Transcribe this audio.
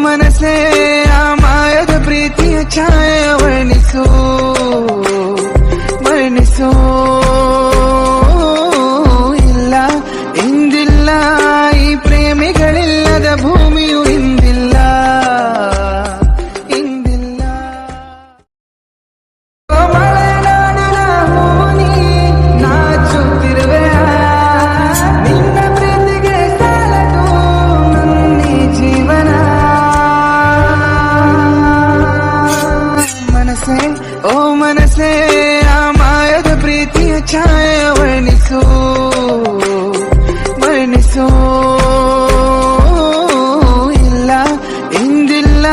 ಮನಸೇ ಆ ಮಾಯದ ಪ್ರೀತಿಯ ಛಾಯೆ ವರ್ಣಿಸು ವರ್ಣಿಸು. ಇಲ್ಲ ಇಂದಿಲ್ಲ ಈ ಪ್ರೇಮಿಗಳಿಲ್ಲದ ಭೂಮಿಯು ಇಂದಿಲ್ಲ ಇಂದಿಲ್ಲ. ಮಲೆನಾಡಿನ ಹೂನಿ ನಾಚುತ್ತಿರುವೆ ನಿನ್ನ ಪ್ರೀತಿಗೆ ಸಾಲದು ನನ್ನಿ ಜೀವನ. ಮನಸೇ ಓ ಮನಸೇ ಆ ಮಾಯದ ಪ್ರೀತಿಯ ಛಾಯೆ ವರ್ಣಿಸು ವರ್ಣಿಸು. ಇಲ್ಲ ಇಂದಿಲ್ಲ